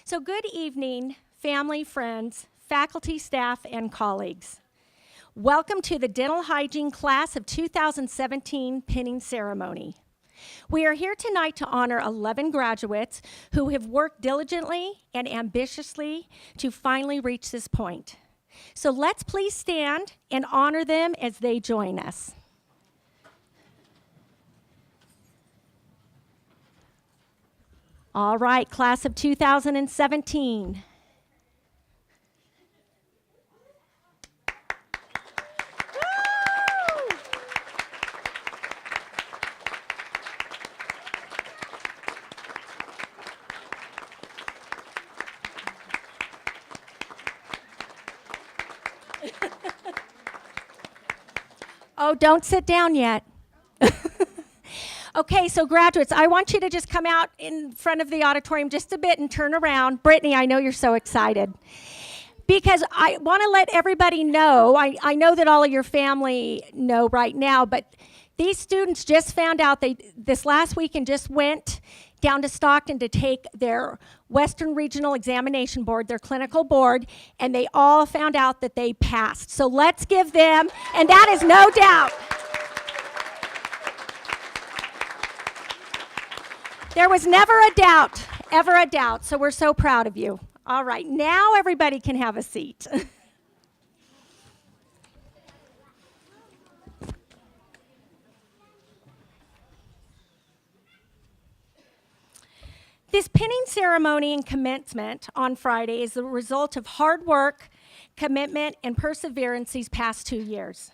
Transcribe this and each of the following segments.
So good evening, family, friends, faculty, staff, and colleagues. Welcome to the Dental Hygiene Class of 2017 pinning ceremony. We are here tonight to honor 11 graduates who have worked diligently and ambitiously to finally reach this point. So let's please stand and honor them as they join us. All right, class of 2017. Oh, don't sit down yet. Okay, so graduates, I want you to just come out in front of the auditorium just a bit and turn around. Brittany, I know you're so excited. Because I want to let everybody know, I know that all of your family know right now, but these students just found out this last weekend just went down to Stockton to take their Western Regional Examination Board, their clinical board, and they all found out that they passed. So let's give them, and that is no doubt. There was never a doubt, ever a doubt, so we're so proud of you. All right, now everybody can have a seat. This pinning ceremony and commencement on Friday is the result of hard work, commitment, and perseverance these past 2 years.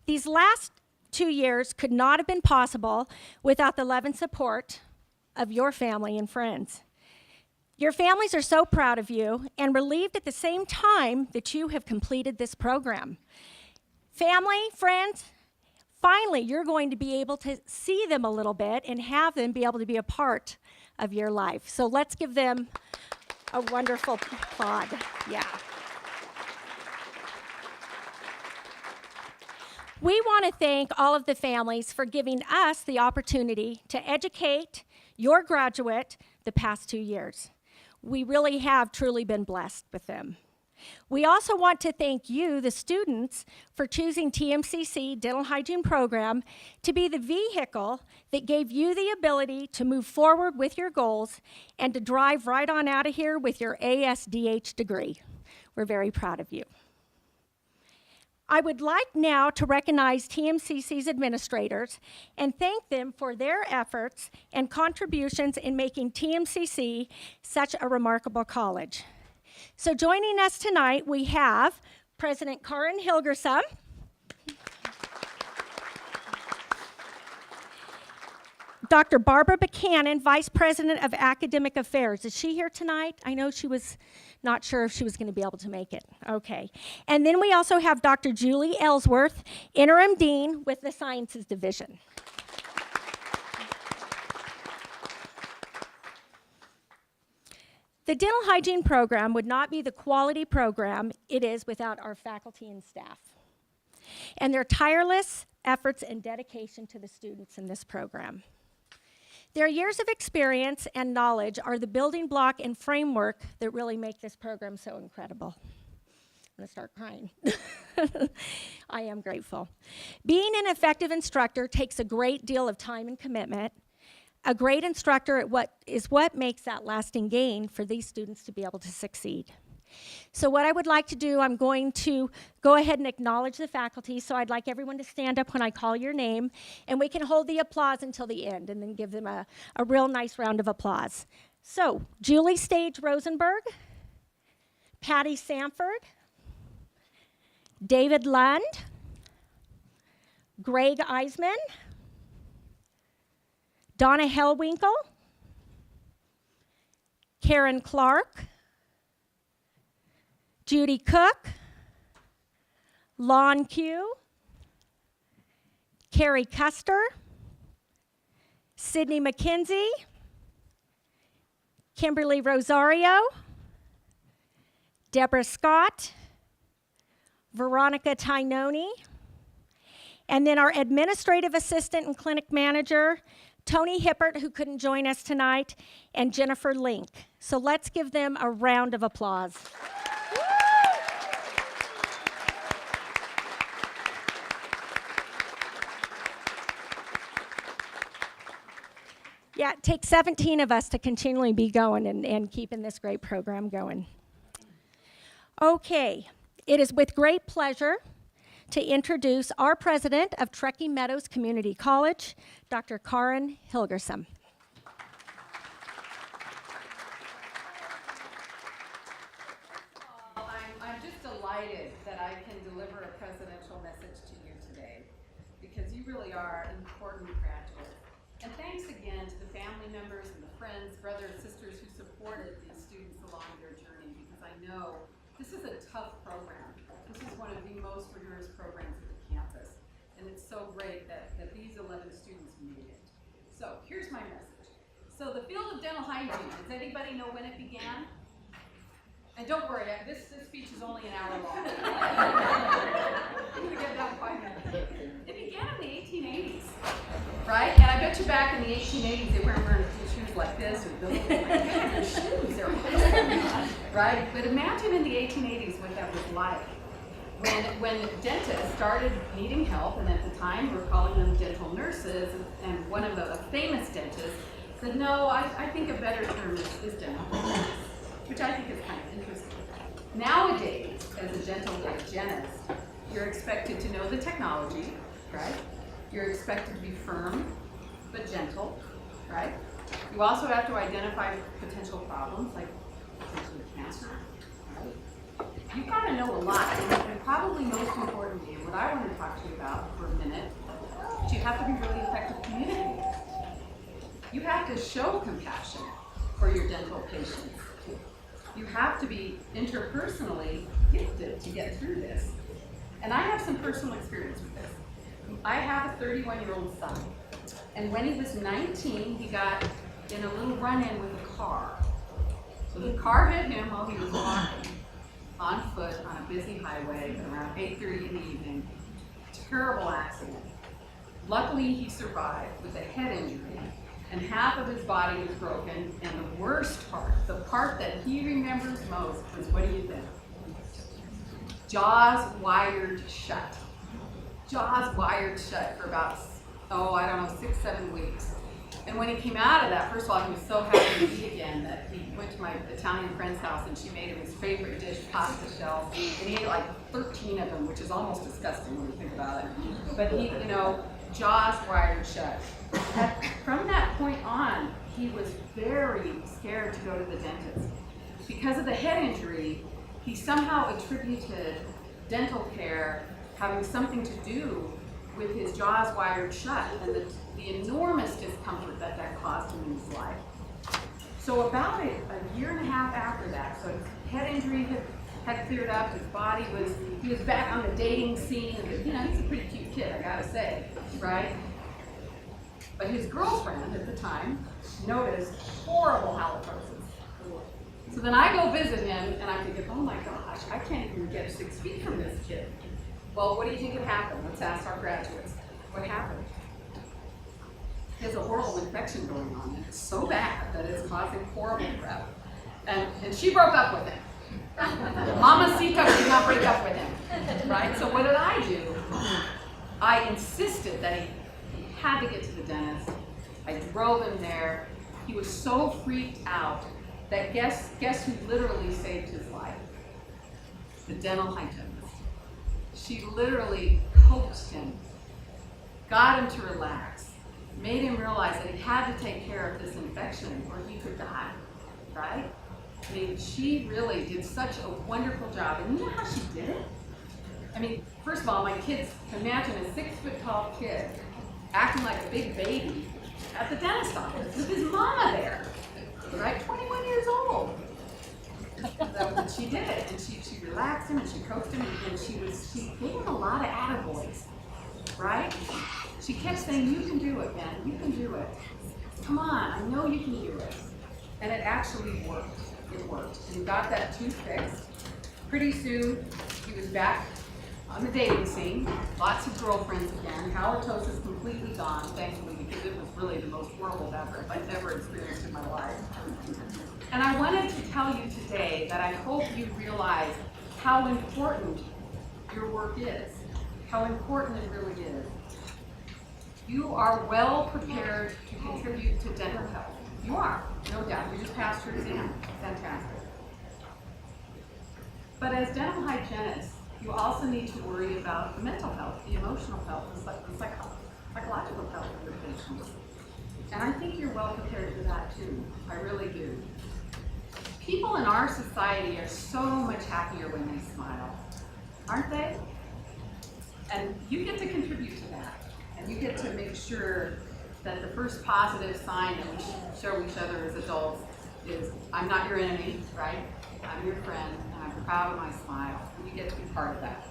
These last 2 years could not have been possible without the love and support of your family and friends. Your families are so proud of you and relieved at the same time that you have completed this program. Family, friends, finally you're going to be able to see them a little bit and have them be able to be a part of your life. So let's give them a wonderful applaud. Yeah. We want to thank all of the families for giving us the opportunity to educate your graduate the past 2 years. We really have truly been blessed with them. We also want to thank you, the students, for choosing TMCC Dental Hygiene Program to be the vehicle that gave you the ability to move forward with your goals and to drive right on out of here with your ASDH degree. We're very proud of you. I would like now to recognize TMCC's administrators and thank them for their efforts and contributions in making TMCC such a remarkable college. So joining us tonight, we have President Karin Hilgersum, Dr. Barbara Buchanan, Vice President of Academic Affairs. Is she here tonight? I know she was not sure if she was going to be able to make it. Okay. And then we also have Dr. Julie Ellsworth, Interim Dean with the Sciences Division. The dental hygiene program would not be the quality program it is without our faculty and staff and their tireless efforts and dedication to the students in this program. Their years of experience and knowledge are the building block and framework that really make this program so incredible. I'm going to start crying. I am grateful. Being an effective instructor takes a great deal of time and commitment. A great instructor is what makes that lasting gain for these students to be able to succeed. So what I would like to do, I'm going to go ahead and acknowledge the faculty, so I'd like everyone to stand up when I call your name, and we can hold the applause until the end and then give them a real nice round of applause. So, Julie Stage Rosenberg, Patty Sanford, David Lund, Greg Eisman, Donna Hellwinkle, Karen Clark, Judy Cook, Lon Q, Carrie Custer, Sydney McKenzie, Kimberly Rosario, Deborah Scott, Veronica Tinoni, and then our administrative assistant and clinic manager, Tony Hippert, who couldn't join us tonight, and Jennifer Link. So let's give them a round of applause. Yeah, it takes 17 of us to continually be going and keeping this great program going. Okay, it is with great pleasure to introduce our president of Truckee Meadows Community College, Dr. Karin Hilgersom. I'm just delighted that I can deliver a presidential message to you today, because you really are important graduates. And thanks again to the family members and the friends, brothers, sisters who supported these students along their journey, because I know this is a tough program. This is one of the most rigorous programs at the campus. And it's so great that these 11 students made it. So here's my message. So the field of dental hygiene, does anybody know when it began? And don't worry, this speech is only an hour long. I'm gonna get down 5 minutes. It began in the 1880s, right? And I bet you back in the 1880s they weren't wearing shoes like this, or those their shoes, they're awesome, right? But imagine in the 1880s what that was like. When dentists started needing help, and at the time we were calling them dental nurses, and one of the famous dentists said, no, I think a better term is dental hygienist, which I think is kind of interesting. Nowadays, as a dental hygienist, you're expected to know the technology, right? You're expected to be firm, but gentle, right? You also have to identify potential problems, like potentially cancer, right? You've got to know a lot, and probably most importantly, what I want to talk to you about for a minute, is you have to be really effective communicators. You have to show compassion for your dental patients. You have to be interpersonally gifted to get through this. And I have some personal experience with this. I have a 31-year-old son, and when he was 19, he got in a little run-in with a car. So the car hit him while he was walking on foot on a busy highway around 8:30 in the evening. Terrible accident. Luckily, he survived with a head injury, and half of his body was broken, and the worst part, the part that he remembers most, was, what do you think? Jaws wired shut. Jaws wired shut for about, 6-7 weeks. And when he came out of that, first of all, he was so happy to eat again that he went to my Italian friend's house and she made him his favorite dish, pasta shells, and he ate like 13 of them, which is almost disgusting when you think about it. But he, jaws wired shut. From that point on, he was very scared to go to the dentist. Because of the head injury, he somehow attributed dental care having something to do with his jaws wired shut and the enormous discomfort that caused him in his life. So about a year and a half after that, so his head injury had cleared up, he was back on the dating scene, and he's a pretty cute kid, I gotta say, right? But his girlfriend at the time noticed horrible halitosis. So then I go visit him, and I'm thinking, oh my gosh, I can't even get 6 feet from this kid. Well, what do you think had happened? Let's ask our graduates. What happened? He has a horrible infection going on, and it's so bad that it's causing horrible breath. And she broke up with him. Mamacita did not break up with him, right? So what did I do? I insisted that he had to get to the dentist. I drove him there. He was so freaked out that guess who literally saved his life? The dental hygienist. She literally coaxed him, got him to relax, made him realize that he had to take care of this infection or he could die, right? I mean, she really did such a wonderful job. And you know how she did it? I mean, first of all, my kids, imagine a 6-foot-tall kid acting like a big baby at the dentist office with his mama there, right? 21 years old. But she did it, and she relaxed him, and she coaxed him, and she gave him a lot of attaboys, right? She kept saying, you can do it, man, you can do it. Come on, I know you can do it. And it actually worked. It worked. And he got that tooth fixed. Pretty soon, he was back on the dating scene, lots of girlfriends again. Halitosis completely gone, thankfully, because it was really the most horrible beverage I've ever experienced in my life. And I wanted to tell you today that I hope you realize how important your work is, how important it really is. You are well prepared to contribute to dental health. You are, no doubt. You just passed your exam. Fantastic. But as dental hygienists, you also need to worry about the mental health, the emotional health, the psychological health of your patients. And I think you're well prepared for that too. I really do. People in our society are so much happier when they smile, aren't they? And you get to contribute to that. And you get to make sure that the first positive sign that we show each other as adults is, I'm not your enemy, right? I'm your friend, and I'm proud of my smile. And you get to be part of that.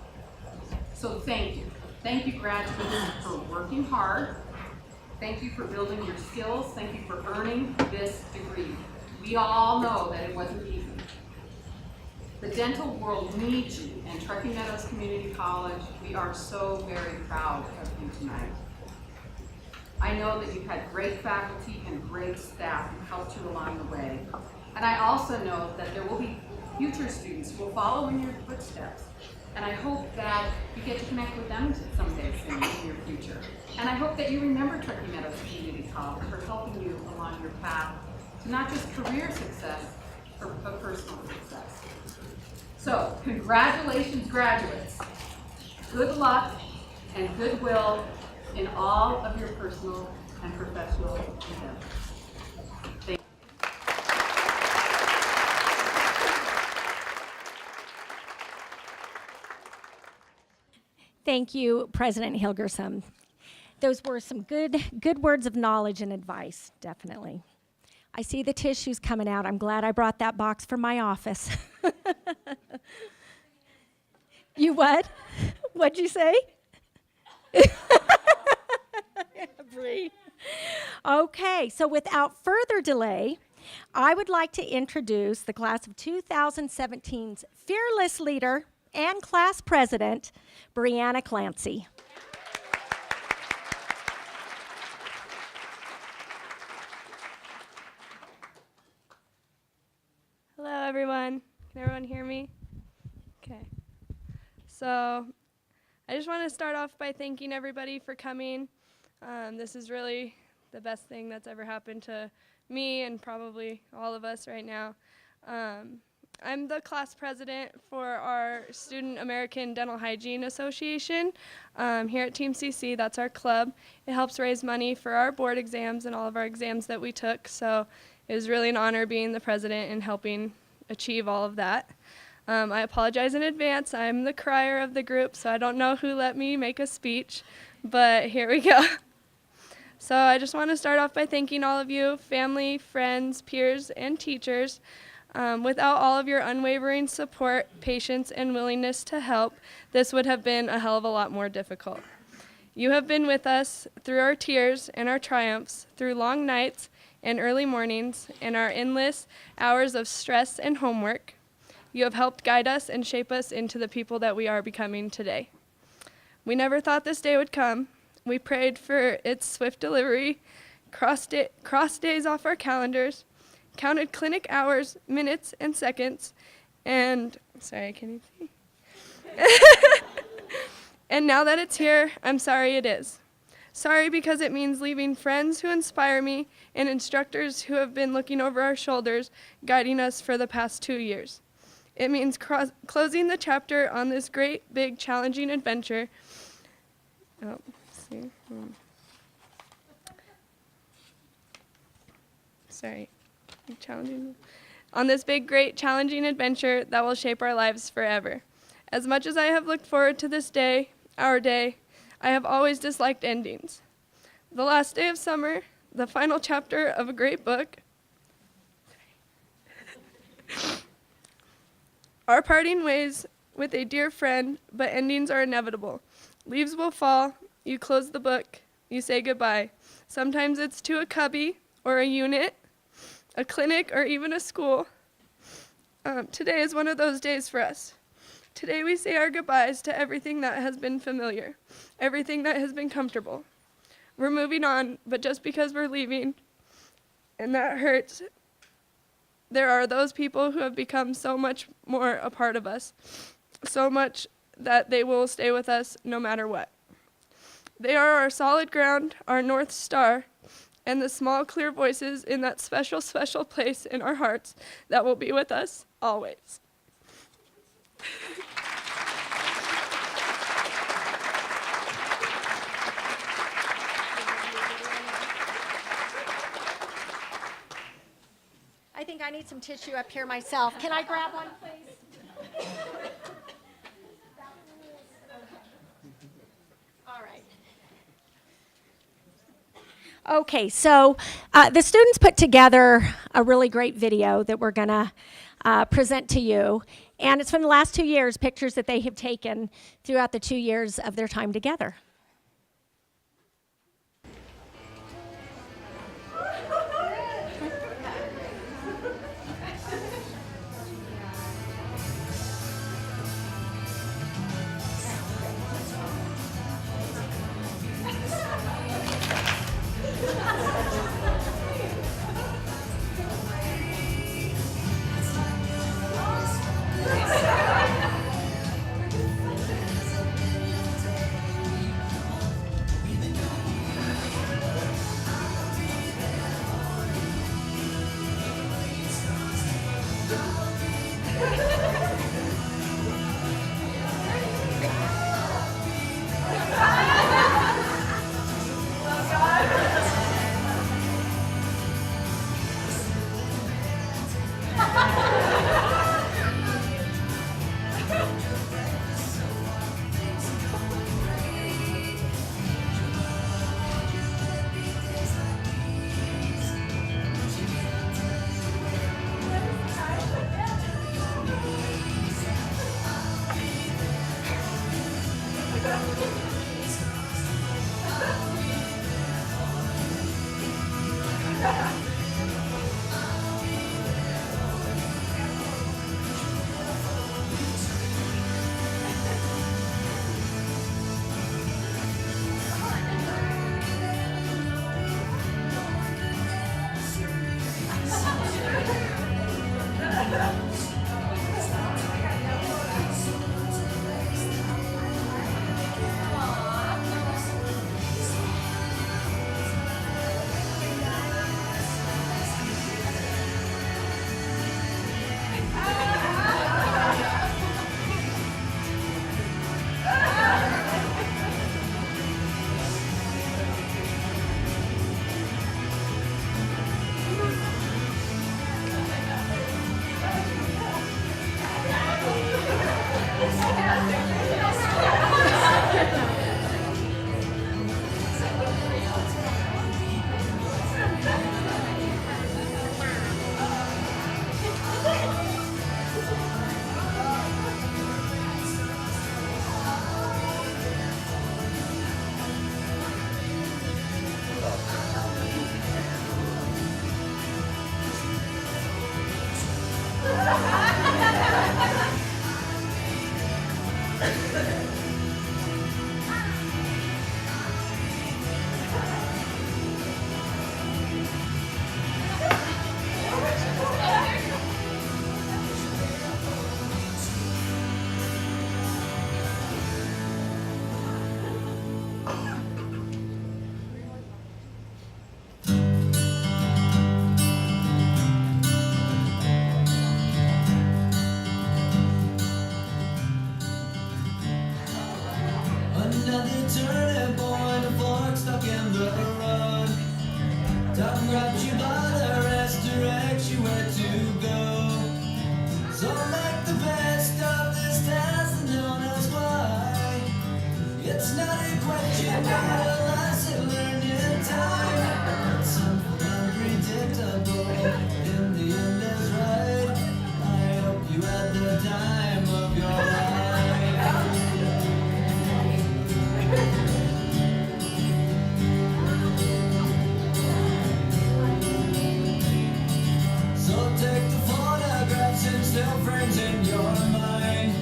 So thank you. Thank you, graduates, for working hard. Thank you for building your skills. Thank you for earning this degree. We all know that it wasn't easy. The dental world needs you, and Truckee Meadows Community College, we are so very proud of you tonight. I know that you've had great faculty and great staff who helped you along the way. And I also know that there will be future students who will follow in your footsteps. And I hope that you get to connect with them someday soon in your future. And I hope that you remember Truckee Meadows Community College for helping you along your path to not just career success, but personal success. So, congratulations, graduates. Good luck and goodwill in all of your personal and professional endeavors. Thank you. Thank you, President Hilgersom. Those were some good words of knowledge and advice, definitely. I see the tissues coming out. I'm glad I brought that box from my office. You what? What'd you say? Bree. Okay, so without further delay, I would like to introduce the class of 2017's fearless leader and class president, Brianna Clancy. Hello, everyone. Can everyone hear me? Okay. So I just want to start off by thanking everybody for coming. This is really the best thing that's ever happened to me and probably all of us right now. I'm the class president for our Student American Dental Hygiene Association here at Team CC. That's our club. It helps raise money for our board exams and all of our exams that we took. So it was really an honor being the president and helping achieve all of that. I apologize in advance. I'm the crier of the group, so I don't know who let me make a speech, but here we go. So I just want to start off by thanking all of you, family, friends, peers, and teachers. Without all of your unwavering support, patience, and willingness to help, this would have been a hell of a lot more difficult. You have been with us through our tears and our triumphs, through long nights and early mornings, and our endless hours of stress and homework. You have helped guide us and shape us into the people that we are becoming today. We never thought this day would come. We prayed for its swift delivery, crossed days off our calendars, counted clinic hours, minutes, and seconds, and, sorry, I can't even see. And now that it's here, I'm sorry it is. Sorry because it means leaving friends who inspire me and instructors who have been looking over our shoulders, guiding us for the past 2 years. It means closing the chapter on this great, big, challenging adventure. On this big, great, challenging adventure that will shape our lives forever. As much as I have looked forward to this day, our day, I have always disliked endings. The last day of summer, the final chapter of a great book, our parting ways with a dear friend, but endings are inevitable. Leaves will fall, you close the book, you say goodbye. Sometimes it's to a cubby or a unit, a clinic, or even a school. Today is one of those days for us. Today we say our goodbyes to everything that has been familiar, everything that has been comfortable. We're moving on, but just because we're leaving, and that hurts, there are those people who have become so much more a part of us, so much that they will stay with us no matter what. They are our solid ground, our North Star, and the small, clear voices in that special, special place in our hearts that will be with us always. I think I need some tissue up here myself. Can I grab one, please? All right. Okay, so the students put together a really great video that we're going to present to you. And it's from the last 2 years, pictures that they have taken throughout the 2 years of their time together. Another turning point, a fork stuck in the road. Time grabs you by the wrist, directs you where to go. So make the best of this task and don't ask why. It's not a question, but a lesson learned in time. It's simple, unpredictable, in the end is right. I hope you had the time of your life. So take the photographs and still frames in your mind.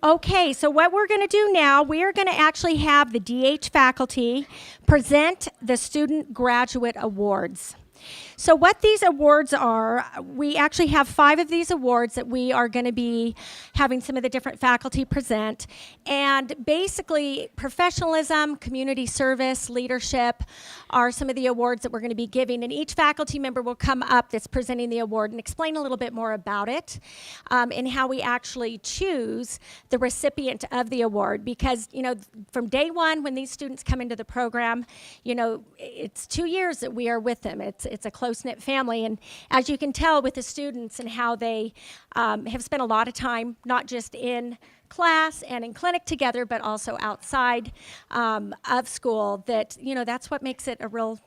Okay, so what we're going to do now, we are going to actually have the DH faculty present the Student Graduate Awards. So what these awards are, we actually have 5 of these awards that we are going to be having some of the different faculty present. And basically, professionalism, community service, leadership are some of the awards that we're going to be giving. And each faculty member will come up that's presenting the award and explain a little bit more about it and how we actually choose the recipient of the award. Because, you know, from day one, when these students come into the program, you know, it's 2 years that we are with them. It's a close-knit family, and as you can tell with the students and how they have spent a lot of time, not just in class and in clinic together, but also outside of school, that, you know, that's what makes it a real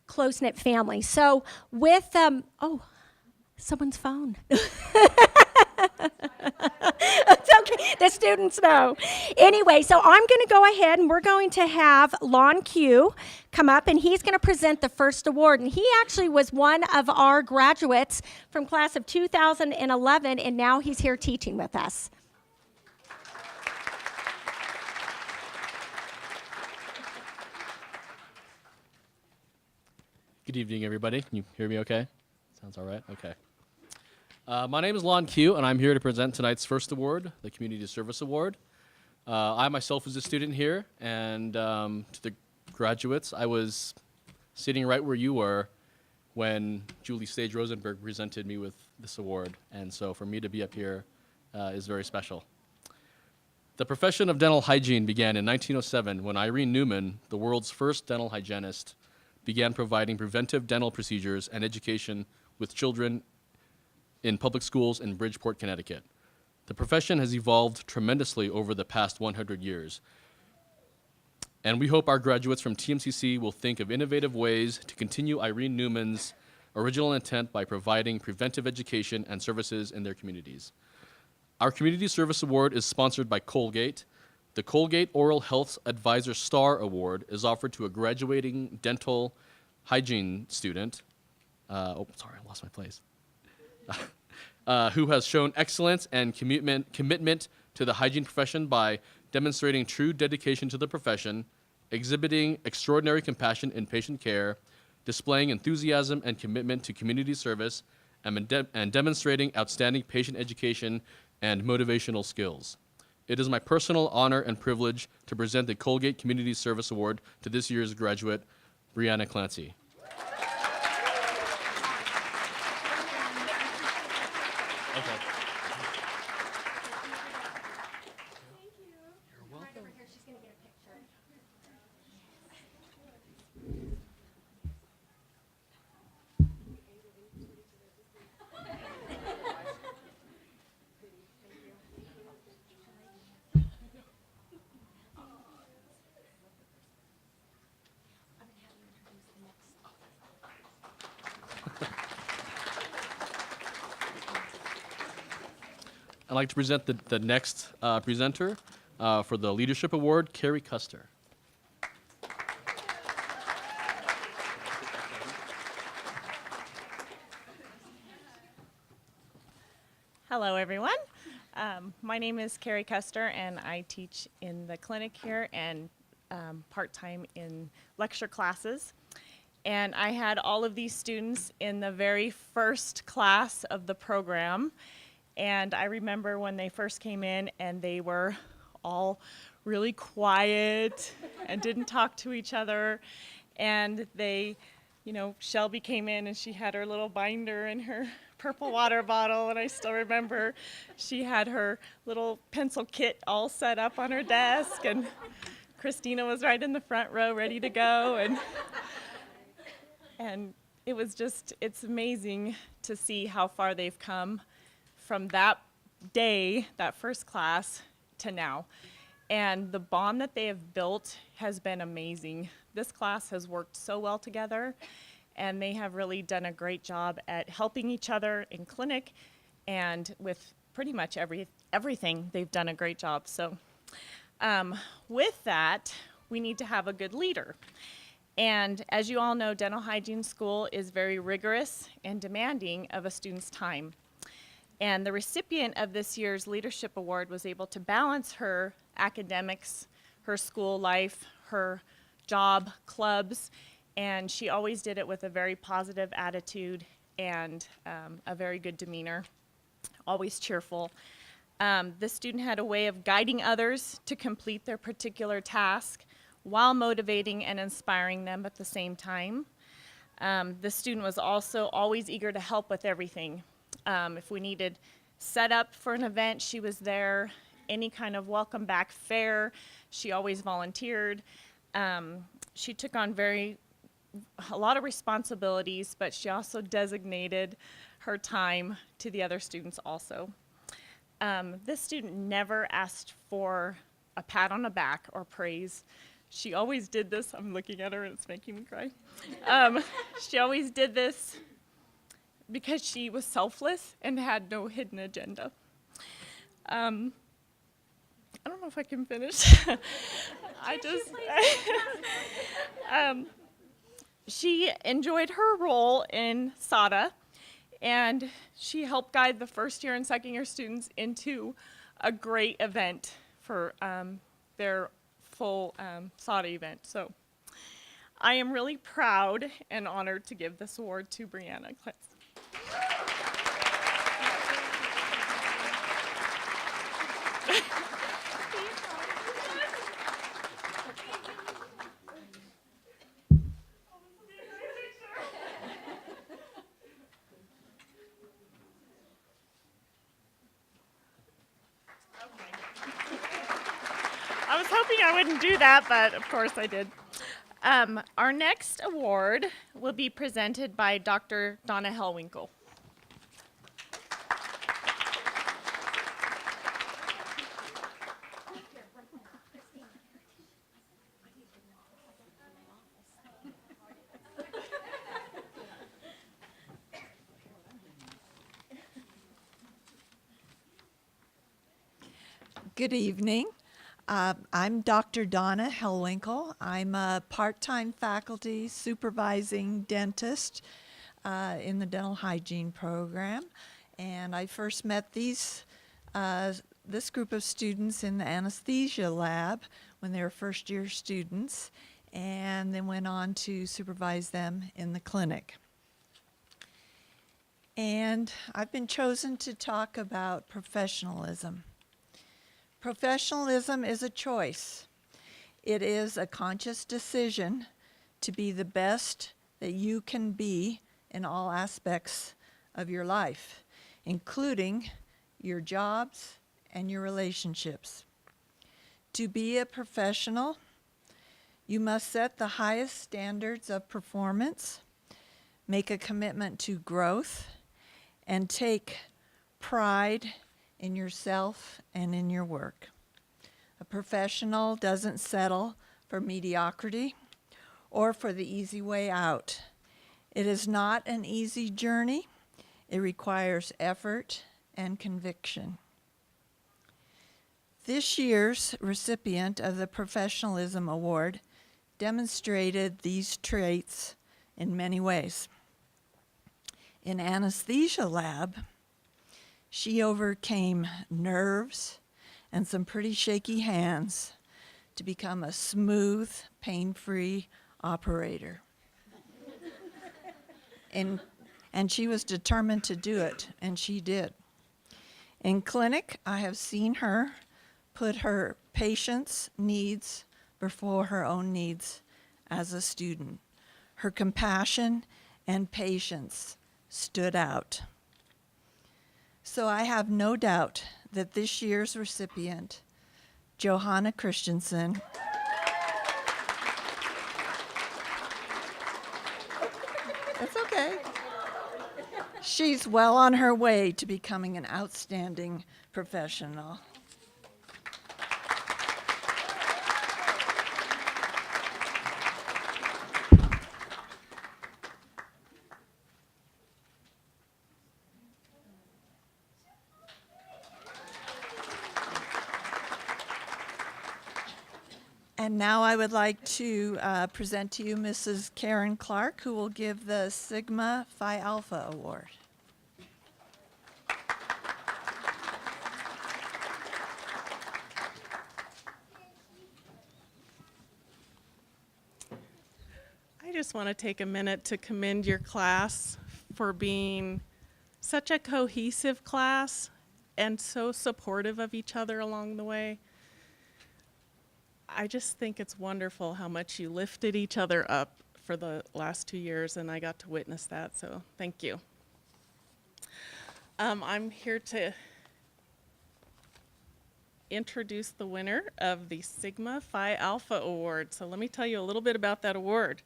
close-knit family. So with, oh, someone's phone. It's okay, the students know. Anyway, so I'm going to go ahead and we're going to have Lon Q come up, and he's going to present the first award. And he actually was one of our graduates from class of 2011, and now he's here teaching with us. Good evening, everybody. Can you hear me okay? Sounds all right? Okay. My name is Lon Q, and I'm here to present tonight's first award, the Community Service Award. I myself was a student here, and to the graduates, I was sitting right where you were when Julie Stage Rosenberg presented me with this award, and so for me to be up here is very special. The profession of dental hygiene began in 1907 when Irene Newman, the world's first dental hygienist, began providing preventive dental procedures and education with children in public schools in Bridgeport, Connecticut. The profession has evolved tremendously over the past 100 years. And we hope our graduates from TMCC will think of innovative ways to continue Irene Newman's original intent by providing preventive education and services in their communities. Our Community Service Award is sponsored by Colgate. The Colgate Oral Health Advisor Star Award is offered to a graduating dental hygiene student. Oh, sorry, I lost my place. Who has shown excellence and commitment to the hygiene profession by demonstrating true dedication to the profession, exhibiting extraordinary compassion in patient care, displaying enthusiasm and commitment to community service, and demonstrating outstanding patient education and motivational skills. It is my personal honor and privilege to present the Colgate Community Service Award to this year's graduate, Brianna Clancy. Okay. I'd like to present the next presenter for the Leadership Award, Carrie Custer. Hello, everyone. My name is Carrie Custer, and I teach in the clinic here and part-time in lecture classes. And I had all of these students in the very first class of the program. And I remember when they first came in and they were all really quiet and didn't talk to each other. And they, you know, Shelby came in and she had her little binder and her purple water bottle. And I still remember she had her little pencil kit all set up on her desk. And Christina was right in the front row ready to go. And it was just, it's amazing to see how far they've come from that day, that first class, to now. And the bond that they have built has been amazing. This class has worked so well together, and they have really done a great job at helping each other in clinic, and with pretty much everything, they've done a great job. So with that, we need to have a good leader. And as you all know, dental hygiene school is very rigorous and demanding of a student's time. And the recipient of this year's Leadership Award was able to balance her academics, her school life, her job, clubs, and she always did it with a very positive attitude and a very good demeanor, always cheerful. This student had a way of guiding others to complete their particular task while motivating and inspiring them at the same time. The student was also always eager to help with everything. If we needed setup for an event, she was there. Any kind of welcome back fair, she always volunteered. She took on a lot of responsibilities, but she also designated her time to the other students also. This student never asked for a pat on the back or praise. She always did this. I'm looking at her and it's making me cry. She always did this because she was selfless and had no hidden agenda. I don't know if I can finish. She enjoyed her role in SADA, and she helped guide the first year and second year students into a great event for their full SADA event. So I am really proud and honored to give this award to Brianna Klintz. I was hoping I wouldn't do that, but of course I did. Our next award will be presented by Dr. Donna Hellwinkle. Good evening. I'm Dr. Donna Hellwinkle. I'm a part-time faculty supervising dentist in the dental hygiene program. And I first met this group of students in the anesthesia lab when they were first-year students, and then went on to supervise them in the clinic. And I've been chosen to talk about professionalism. Professionalism is a choice. It is a conscious decision to be the best that you can be in all aspects of your life, including your jobs and your relationships. To be a professional, you must set the highest standards of performance, make a commitment to growth, and take pride in yourself and in your work. A professional doesn't settle for mediocrity or for the easy way out. It is not an easy journey. It requires effort and conviction. This year's recipient of the Professionalism Award demonstrated these traits in many ways. In anesthesia lab, she overcame nerves and some pretty shaky hands to become a smooth, pain-free operator. And she was determined to do it, and she did. In clinic, I have seen her put her patients' needs before her own needs as a student. Her compassion and patience stood out. So I have no doubt that this year's recipient, Johanna Christensen, it's okay. She's well on her way to becoming an outstanding professional. And now I would like to present to you Mrs. Karen Clark, who will give the Sigma Phi Alpha Award. just want to take a minute to commend your class for being such a cohesive class and so supportive of each other along the way. I just think it's wonderful how much you lifted each other up for the last 2 years, and I got to witness that, so thank you. I'm here to introduce the winner of the Sigma Phi Alpha Award. So let me tell you a little bit about that award.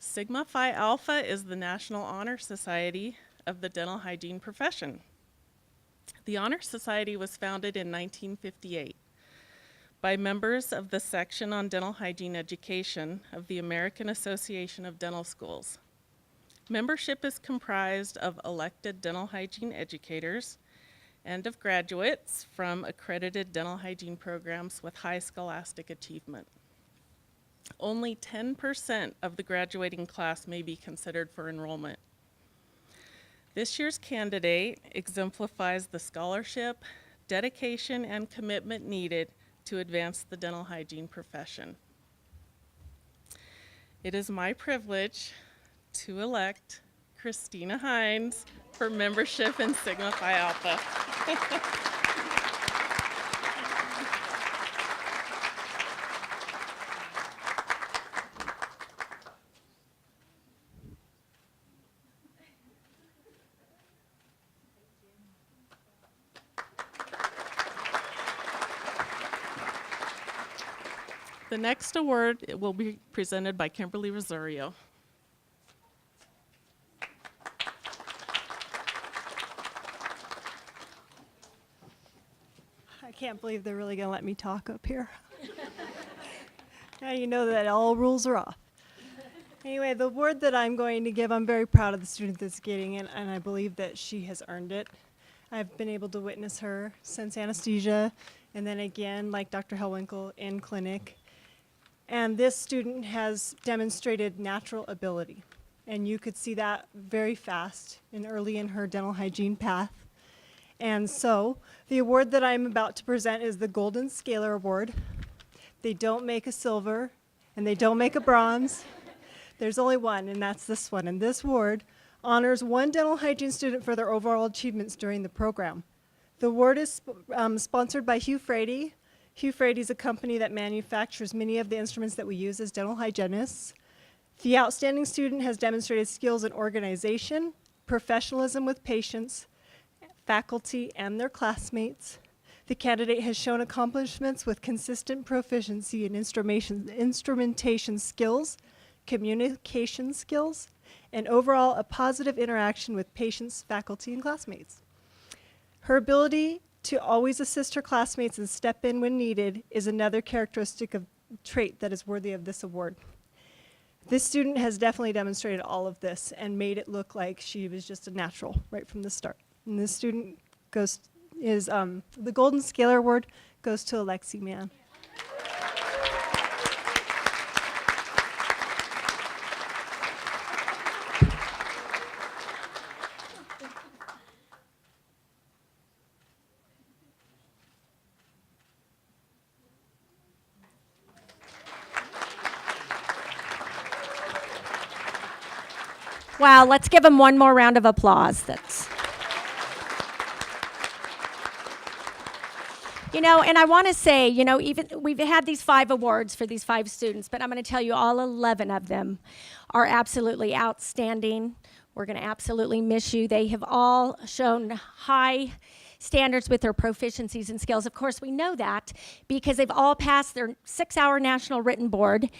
Sigma Phi Alpha is the National Honor Society of the dental hygiene profession. The Honor Society was founded in 1958 by members of the Section on Dental Hygiene Education of the American Association of Dental Schools. Membership is comprised of elected dental hygiene educators and of graduates from accredited dental hygiene programs with high scholastic achievement. Only 10% of the graduating class may be considered for enrollment. This year's candidate exemplifies the scholarship, dedication, and commitment needed to advance the dental hygiene profession. It is my privilege to elect Christina Hines for membership in Sigma Phi Alpha. The next award will be presented by Kimberly Rosario. I can't believe they're really going to let me talk up here. Now you know that all rules are off. Anyway, the award that I'm going to give, I'm very proud of the student that's getting it, and I believe that she has earned it. I've been able to witness her since anesthesia, and then again, like Dr. Hellwinkle, in clinic. And this student has demonstrated natural ability, and you could see that very fast and early in her dental hygiene path. And so the award that I'm about to present is the Golden Scalar Award. They don't make a silver, and they don't make a bronze. There's only one, and that's this one. And this award honors one dental hygiene student for their overall achievements during the program. The award is sponsored by Hugh Frady. Hugh Frady is a company that manufactures many of the instruments that we use as dental hygienists. The outstanding student has demonstrated skills in organization, professionalism with patients, faculty, and their classmates. The candidate has shown accomplishments with consistent proficiency in instrumentation skills, communication skills, and overall a positive interaction with patients, faculty, and classmates. Her ability to always assist her classmates and step in when needed is another characteristic of trait that is worthy of this award. This student has definitely demonstrated all of this and made it look like she was just a natural right from the start. And this student the Golden Scalar Award goes to Alexi Mann. Wow, let's give them one more round of applause. And I want to say, even we've had these 5 awards for these 5 students, but I'm going to tell you all 11 of them are absolutely outstanding. We're going to absolutely miss you. They have all shown high standards with their proficiencies and skills. Of course, we know that because they've all passed their 6-hour national written board,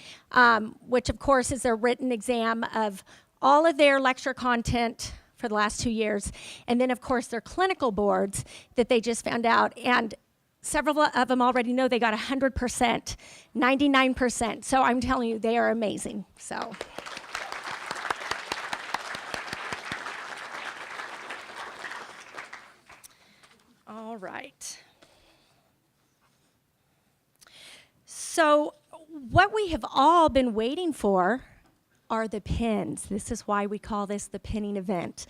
which of course is their written exam of all of their lecture content for the last 2 years. And then of course their clinical boards that they just found out. And several of them already know they got 100%, 99%. So I'm telling you, they are amazing. So. All right. So what we have all been waiting for are the pins. This is why we call this the pinning event,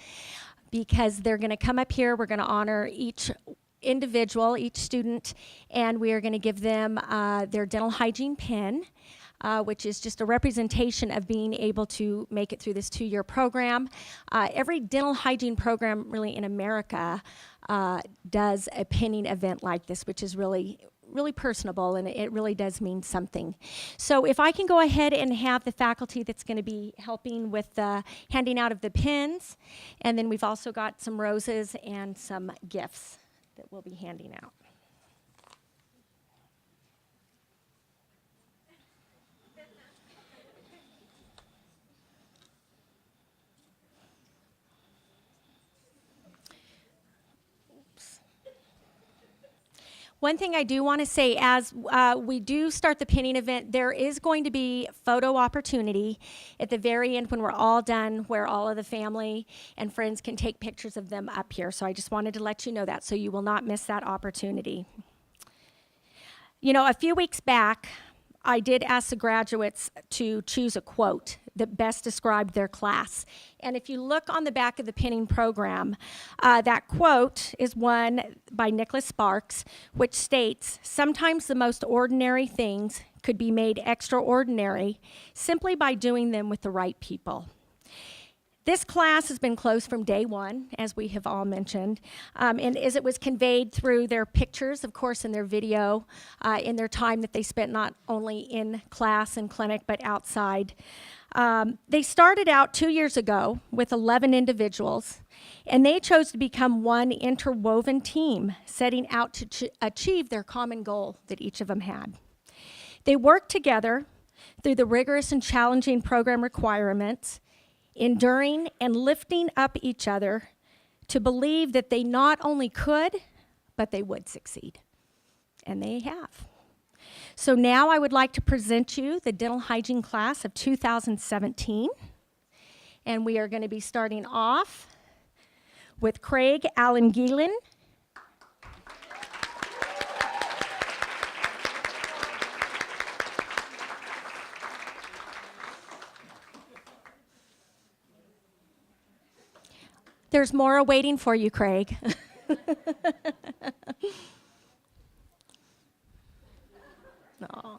because they're going to come up here. We're going to honor each individual, each student, and we are going to give them their dental hygiene pin. which is just a representation of being able to make it through this 2-year program. Every dental hygiene program really in America does a pinning event like this, which is really personable, and it really does mean something. So if I can go ahead and have the faculty that's going to be helping with the handing out of the pins, and then we've also got some roses and some gifts that we'll be handing out. One thing I do want to say, as we do start the pinning event, there is going to be photo opportunity at the very end when we're all done, where all of the family and friends can take pictures of them up here. So I just wanted to let you know that, so you will not miss that opportunity. You know, a few weeks back, I did ask the graduates to choose a quote that best described their class. And if you look on the back of the pinning program, that quote is one by Nicholas Sparks, which states, "Sometimes the most ordinary things could be made extraordinary simply by doing them with the right people." This class has been closed from day one, as we have all mentioned, and as it was conveyed through their pictures, of course, in their video, in their time that they spent not only in class and clinic, but outside. They started out 2 years ago with 11 individuals, and they chose to become one interwoven team, setting out to achieve their common goal that each of them had. They worked together through the rigorous and challenging program requirements, enduring and lifting up each other to believe that they not only could, but they would succeed. And they have. So now I would like to present you the dental hygiene class of 2017. And we are going to be starting off with Craig Allen Geelan. There's more awaiting for you, Craig. Aw.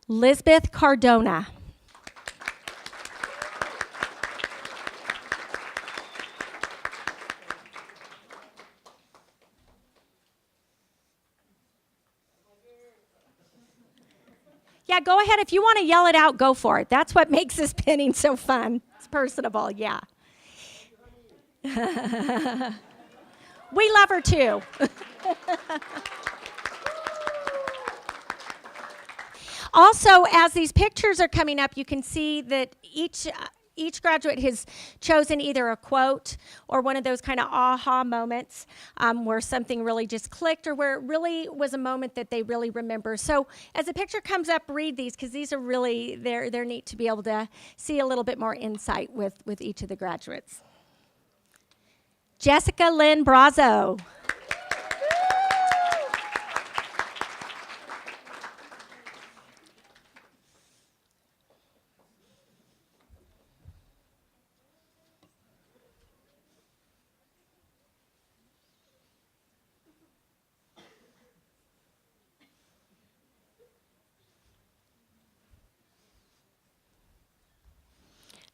Lisbeth Cardona. Yeah, go ahead. If you want to yell it out, go for it. That's what makes this pinning so fun. It's personable, yeah. We love her too. Also, as these pictures are coming up, you can see that each graduate has chosen either a quote or one of those kind of aha moments where something really just clicked, or where it really was a moment that they really remember. So as the picture comes up, read these, because these are really, they're neat to be able to see a little bit more insight with each of the graduates. Jessica Lynn Brazo.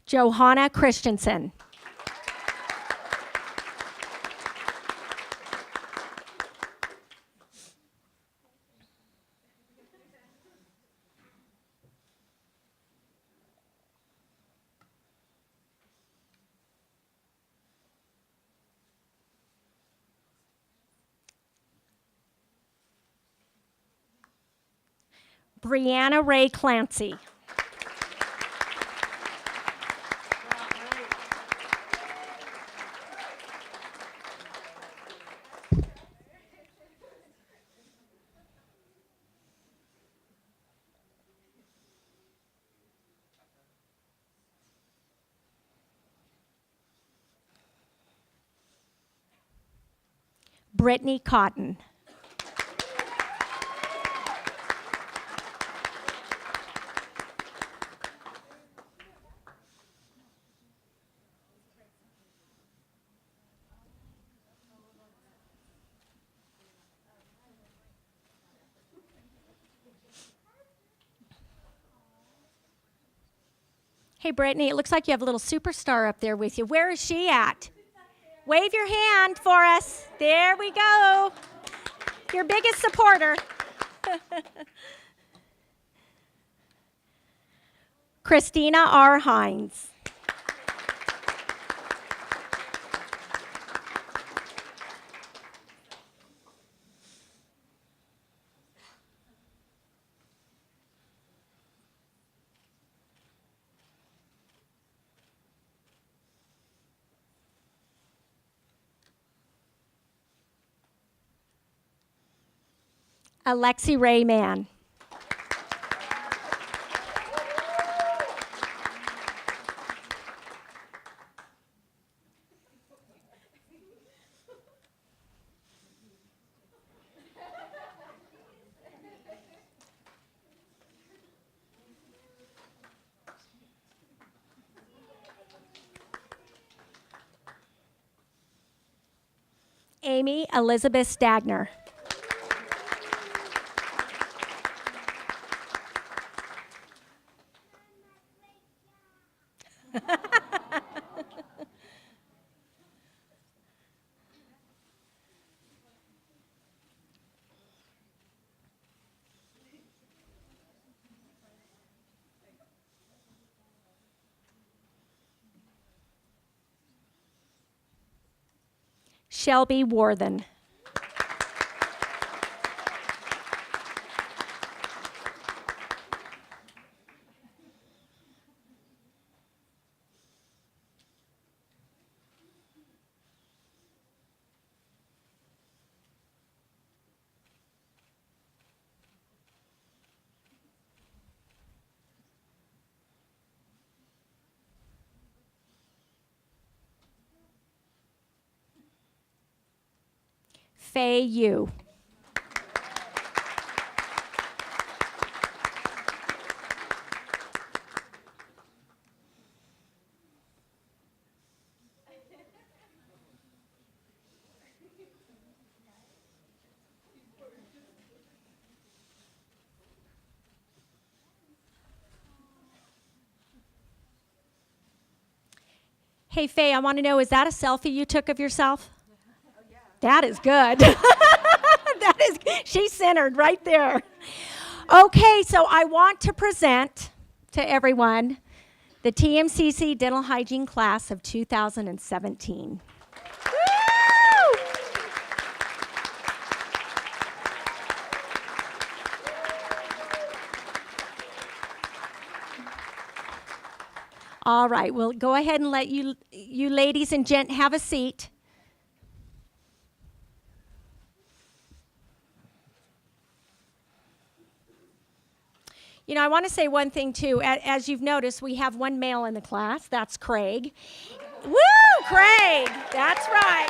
Johanna Christensen. Brianna Ray Clancy. Brittany Cotton. Hey, Brittany, it looks like you have a little superstar up there with you. Where is she at? Wave your hand for us. There we go. Your biggest supporter. Christina R. Hines. Alexi Rayman. Amy Elizabeth Stagner. Shelby Worthen. Faye Yu. Hey, Faye, I want to know, is that a selfie you took of yourself? Oh, yeah. That is good. That is, she's centered right there. Okay, so I want to present to everyone the TMCC Dental Hygiene class of 2017. Woo! All right, we'll go ahead and let you ladies and gent have a seat. You know, I want to say one thing too. As you've noticed, we have one male in the class. That's Craig. Woo, Craig! That's right.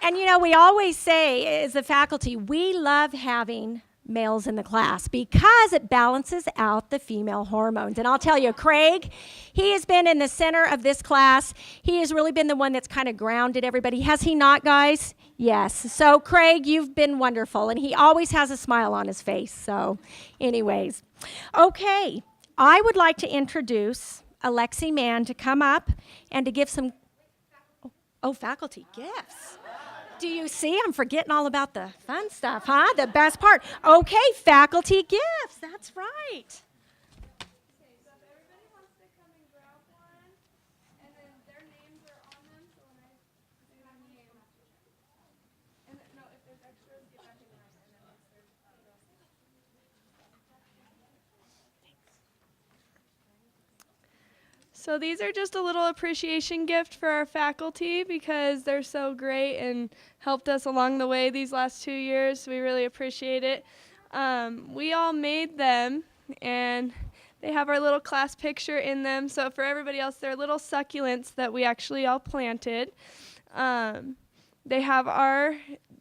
And you know, we always say as a faculty, we love having males in the class because it balances out the female hormones. And I'll tell you, Craig, he has been in the center of this class. He has really been the one that's kind of grounded everybody. Has he not, guys? Yes. So, Craig, you've been wonderful. And he always has a smile on his face. So, anyways. Okay. I would like to introduce Alexi Mann to come up and to give some... Oh, faculty gifts. Do you see? I'm forgetting all about the fun stuff, huh? The best part. Okay, faculty gifts. That's right. Okay, so if everybody wants to come and grab one, and then their names are on them, so when I say their name, and then, no, if there's extras, get back in line, and then once there's So these are just a little appreciation gift for our faculty because they're so great and helped us along the way these last 2 years. We really appreciate it. We all made them, and they have our little class picture in them. So for everybody else, they're little succulents that we actually all planted. They have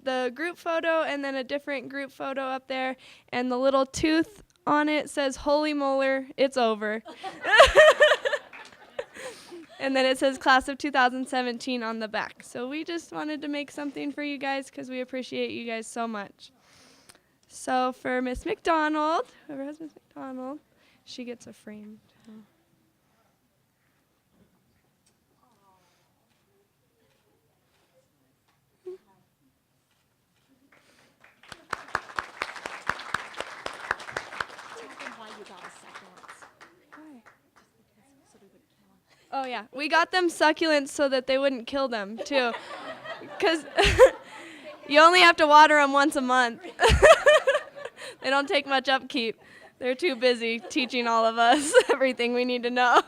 the group photo and then a different group photo up there, and the little tooth on it says, "Holy molar, it's over." And then it says class of 2017 on the back. So we just wanted to make something for you guys because we appreciate you guys so much. So for Miss McDonald, whoever has Miss McDonald, She gets a frame. Too. Oh yeah, we got them succulents so that they wouldn't kill them too, because you only have to water them once a month. They don't take much upkeep. They're too busy teaching all of us everything we need to know.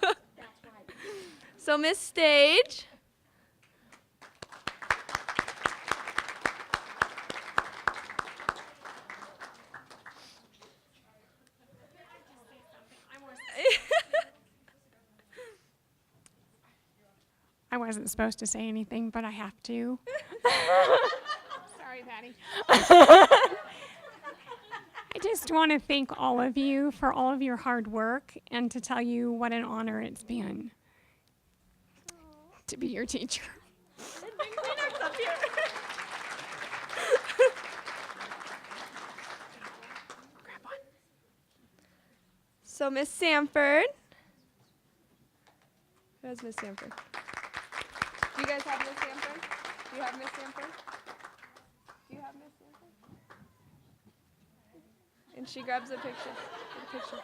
So Miss Stage. I wasn't supposed to say anything, but I have to. Sorry, Patty. I just want to thank all of you for all of your hard work and to tell you what an honor it's been to be your teacher. So Miss Sanford. Who has Miss Sanford? Do you guys have Miss Sanford? Do you have Miss Sanford? Do you have Miss Sanford? And she grabs a picture. A picture.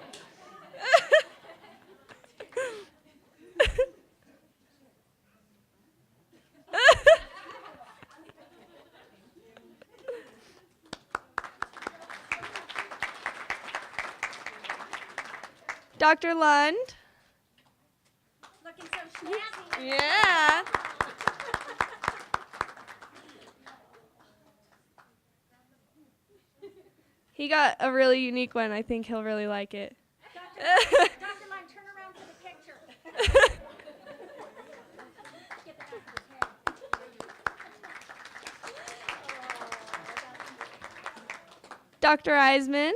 Dr. Lund. Looking so snazzy. Yeah. He got a really unique one. I think he'll really like it. Dr. Lund, turn around for the picture. Get the back of his head. Dr. Eisman.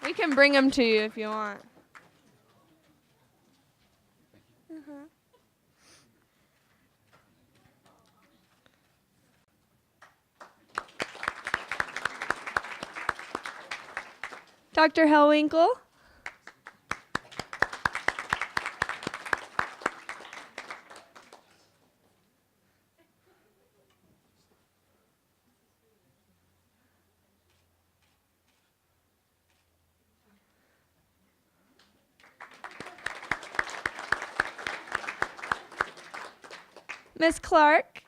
We can bring them to you if you want. Dr. Hellwinkle. Miss Clark.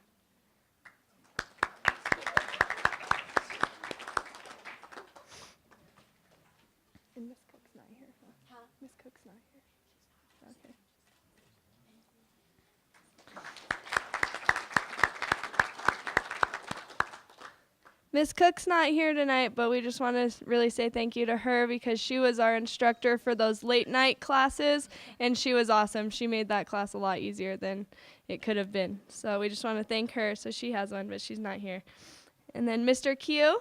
And Miss Cook's not here. Huh? Miss Cook's not here. Okay. Miss Cook's not here tonight, but we just want to really say thank you to her because she was our instructor for those late night classes, and she was awesome. She made that class a lot easier than it could have been. So we just want to thank her. So she has one, but she's not here. And then Mr. Q.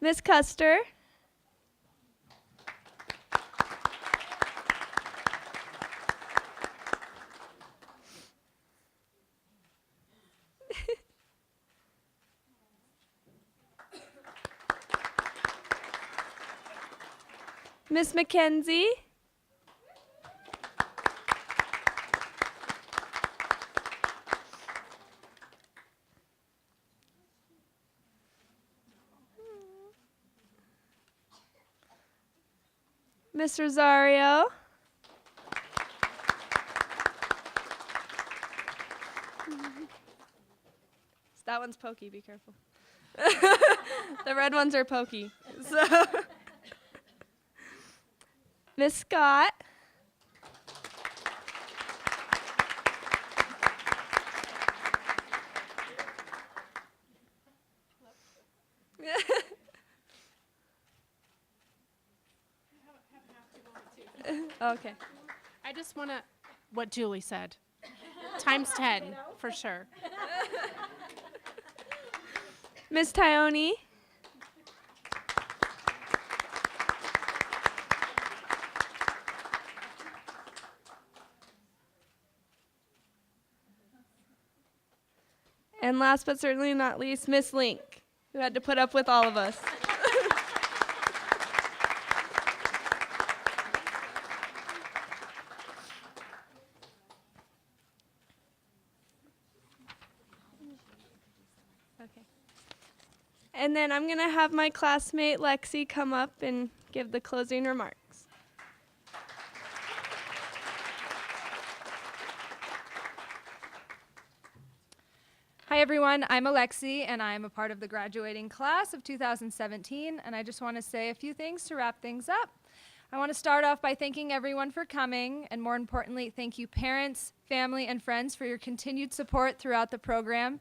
Miss Custer. Miss Mackenzie. Miss Rosario. That one's pokey, be careful. The red ones are pokey. So Miss Scott. Okay. I just want to, what Julie said, times 10 for sure. Miss Tyone. And last but certainly not least, Miss Link, who had to put up with all of us. Okay. And then I'm going to have my classmate Lexi come up and give the closing remarks. Hi everyone, I'm Alexi and I'm a part of the graduating class of 2017, and I just want to say a few things to wrap things up. I want to start off by thanking everyone for coming, and more importantly, thank you parents, family, and friends for your continued support throughout the program.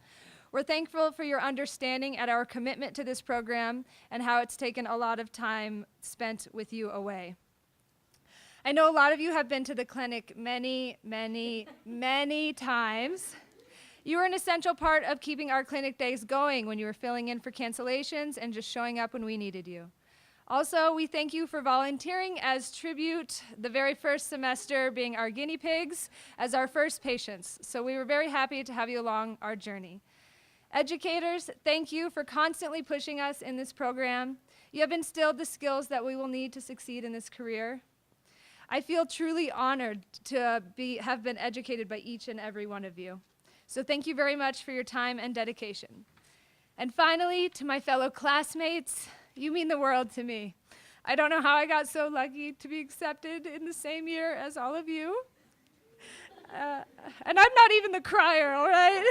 We're thankful for your understanding at our commitment to this program and how it's taken a lot of time spent with you away. I know a lot of you have been to the clinic many, many, many times. You were an essential part of keeping our clinic days going when you were filling in for cancellations and just showing up when we needed you. Also, we thank you for volunteering as tribute, the very first semester being our guinea pigs as our first patients. So we were very happy to have you along our journey. Educators, thank you for constantly pushing us in this program. You have instilled the skills that we will need to succeed in this career. I feel truly honored to have been educated by each and every one of you. So thank you very much for your time and dedication. And finally, to my fellow classmates, you mean the world to me. I don't know how I got so lucky to be accepted in the same year as all of you. And I'm not even the crier, all right?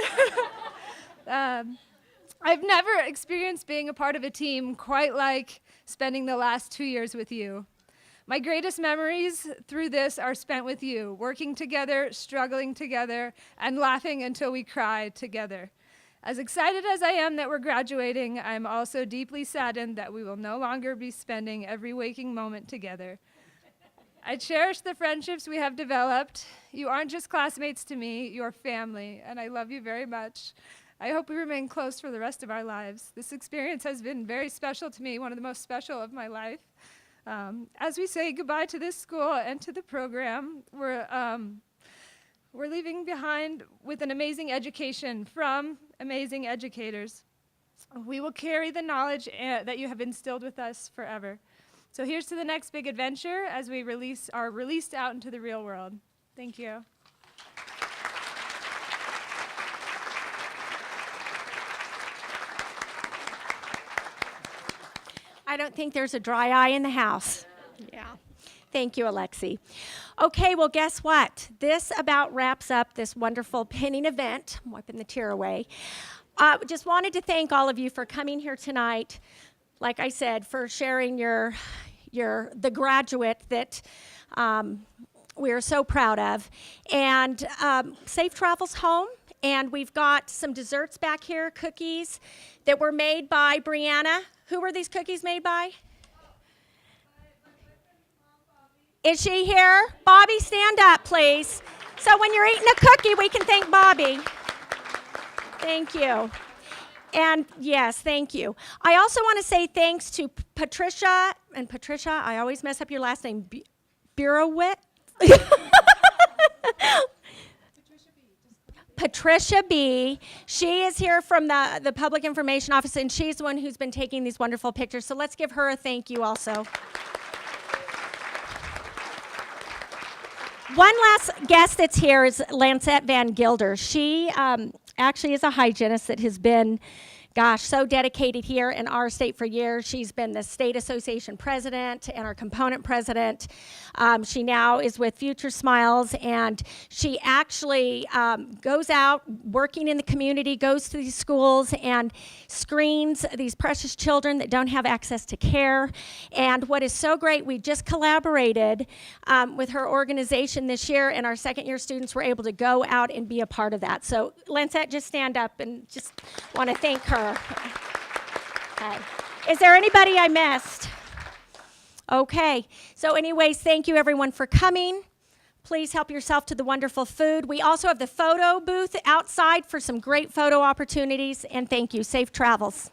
I've never experienced being a part of a team quite like spending the last 2 years with you. My greatest memories through this are spent with you, working together, struggling together, and laughing until we cry together. As excited as I am that we're graduating, I'm also deeply saddened that we will no longer be spending every waking moment together. I cherish the friendships we have developed. You aren't just classmates to me, you're family, and I love you very much. I hope we remain close for the rest of our lives. This experience has been very special to me, one of the most special of my life. As we say goodbye to this school and to the program, we're leaving behind with an amazing education from amazing educators. We will carry the knowledge that you have instilled with us forever. So here's to the next big adventure as we are released out into the real world. Thank you. I don't think there's a dry eye in the house. Yeah. Thank you, Alexi. Okay, well, guess what? This about wraps up this wonderful pinning event. I'm wiping the tear away. Just wanted to thank all of you for coming here tonight. Like I said, for sharing the graduate that we are so proud of. And safe travels home. And we've got some desserts back here, cookies that were made by Brianna. Who were these cookies made by? Is she here? Bobby, stand up, please. So when you're eating a cookie, we can thank Bobby. Thank you. And yes, thank you. I also want to say thanks to Patricia, and Patricia, I always mess up your last name, Burowit. Patricia B. She is here from the Public Information Office, and she's the one who's been taking these wonderful pictures. So let's give her a thank you also. One last guest that's here is Lancette Van Gilder. She actually is a hygienist that has been, so dedicated here in our state for years. She's been the state association president and our component president. She now is with Future Smiles, and she actually goes out working in the community, goes to these schools and screens these precious children that don't have access to care. And what is so great, we just collaborated with her organization this year, and our second year students were able to go out and be a part of that. So Lancette, just stand up and just want to thank her. Okay. Is there anybody I missed? Okay. So anyways, thank you everyone for coming. Please help yourself to the wonderful food. We also have the photo booth outside for some great photo opportunities. And thank you. Safe travels.